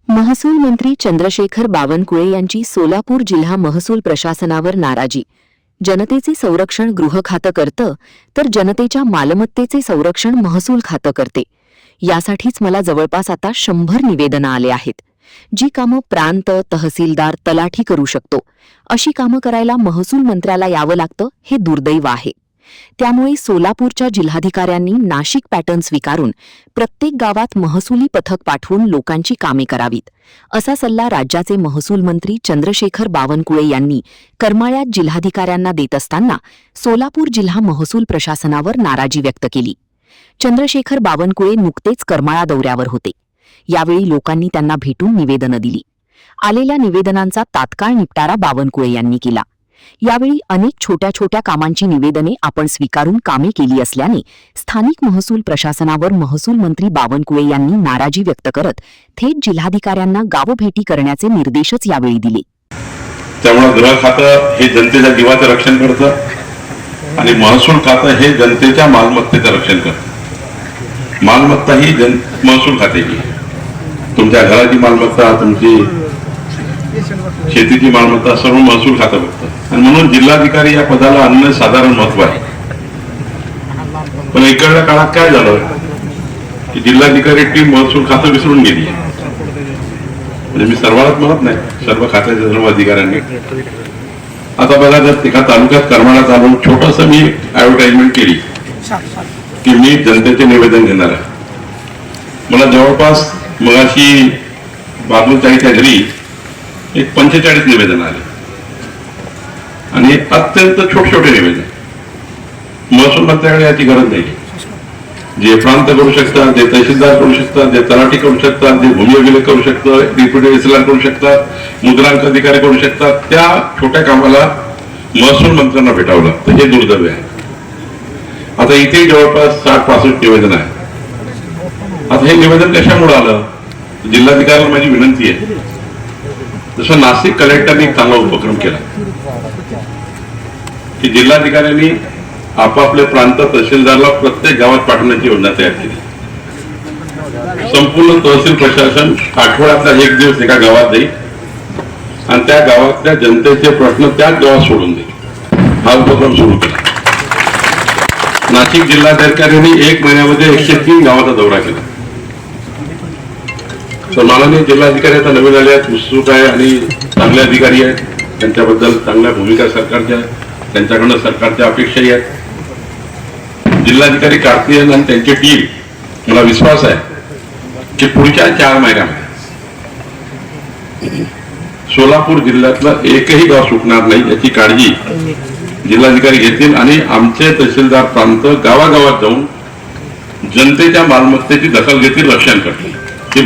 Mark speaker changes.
Speaker 1: महसूल मंत्री चंद्रशेखर बावनकुळे यांची सोलापूर जिल्हा महसूल प्रशासनावर नाराजी। जनतेचे संरक्षण गृह खातं करतं तर जनतेच्या मालमत्तेचे संरक्षण महसूल खातं करते। यासाठीच मला जवळपास आता 100 निवेदनं आले आहेत। जी कामं प्रांत, तहसीलदार, तलाठी करू शकतो अशी कामं करायला महसूल मंत्र्याला यावं लागतं, हे दुर्दैव आहे। त्यामुळे सोलापूरच्या जिल्हाधिकाऱ्यांनी नाशिक पॅटर्न स्वीकारून प्रत्येक गावात महसुली पथक पाठवून लोकांची कामे करावीत, असा सल्ला राज्याचे महसूल मंत्री चंद्रशेखर बावनकुळे यांनी करमाळ्यात जिल्हाधिकाऱ्यांना देत असताना सोलापूर जिल्हा महसूल प्रशासनावर नाराजी व्यक्त केली। चंद्रशेखर बावनकुळे नुकतेच करमाळा दौऱ्यावर होते। यावेळी लोकांनी त्यांना भेटून निवेदनं दिली। आलेल्या निवेदनांचा तात्काळ निपटारा बावनकुळे यांनी केला। यावेळी अनेक छोट्या छोट्या कामांची निवेदने आपण स्वीकारून कामे केली असल्याने स्थानिक महसूल प्रशासनावर महसूल मंत्री बावनकुळे यांनी नाराजी व्यक्त करत थेट जिल्हाधिकाऱ्यांना गावभेटी करण्याचे निर्देशच यावेळी दिले।
Speaker 2: त्यामुळे गृह खातं हे जनतेच्या जीवाचं रक्षण करतं आणि महसूल खातं हे जनतेच्या मालमत्तेचं रक्षण करतं। मालमत्ता ही महसूल खात्याची, तुमच्या घराची मालमत्ता, तुमची शेतीची मालमत्ता सर्व महसूल खातं बघतं। आणि म्हणून जिल्हाधिकारी या पदाला अन्य साधारण महत्व आहे। पण इकडच्या काळात काय झालं की जिल्हाधिकारी टीम महसूल खातं विसरून गेली। म्हणजे मी सर्वांनाच म्हणत नाही, सर्व खात्याच्या सर्व अधिकाऱ्यांनी। आता बघा, जर एका तालुक्यात करमाळा चालून छोटस मी ऍडव्हर्टाइजमेंट केली की मी जनतेचे निवेदन घेणार आहे, मला जवळपास मगाशी बाबूताईच्या घरी एक 45 निवेदन आले आणि अत्यंत छोटे छोटे निवेदन। महसूल मंत्र्याकडे याची गरज नाही। जे प्रांत करू शकतात, जे तहसीलदार करू शकतात, जे तलाठी करू शकतात, जे भूमी अभिलेख करू शकतात, डेप्युटी तहसीलदार करू शकतात, मुद्रांक अधिकारी करू शकतात, त्या छोट्या कामाला महसूल मंत्र्यांना भेटावं लागतं। हे दुर्दैव आहे। आता इथे जवळपास 60-65 निवेदन आहे। आता हे निवेदन कशामुळे आलं? जिल्हाधिकाऱ्यांना माझी विनंती आहे, जसं नाशिक कलेक्टरने एक चांगला उपक्रम केला की जिल्हाधिकाऱ्यांनी आपापले प्रांत तहसीलदारला प्रत्येक गावात पाठवण्याची योजना तयार केली। संपूर्ण तहसील प्रशासन आठवड्यातला 1 दिवस एका गावात जाईल आणि त्या गावातल्या जनतेचे प्रश्न त्याच गावात सोडून देईल। हा उपक्रम सुरू केला। नाशिक जिल्हाधिकाऱ्यांनी 1 महिन्यामध्ये 103 गावाचा दौरा केला। तर माननीय जिल्हाधिकारी आता नवीन आले आहेत, उत्सुक आहे आणि चांगले अधिकारी आहेत, त्यांच्याबद्दल चांगल्या भूमिका सरकारच्या, त्यांच्याकडनं सरकारच्या अपेक्षाही आहेत। जिल्हाधिकारी कार्तिकेयन आणि त्यांची टीम, मला विश्वास आहे की पुढच्या 4 महिन्यामध्ये सोलापूर जिल्ह्यातलं एकही गाव सुटणार नाही याची काळजी जिल्हाधिकारी घेतील आणि आमचे तहसीलदार प्रांत गावागावात जाऊन जनतेच्या मालमत्तेची दखल घेतील, रक्षण करतील। ही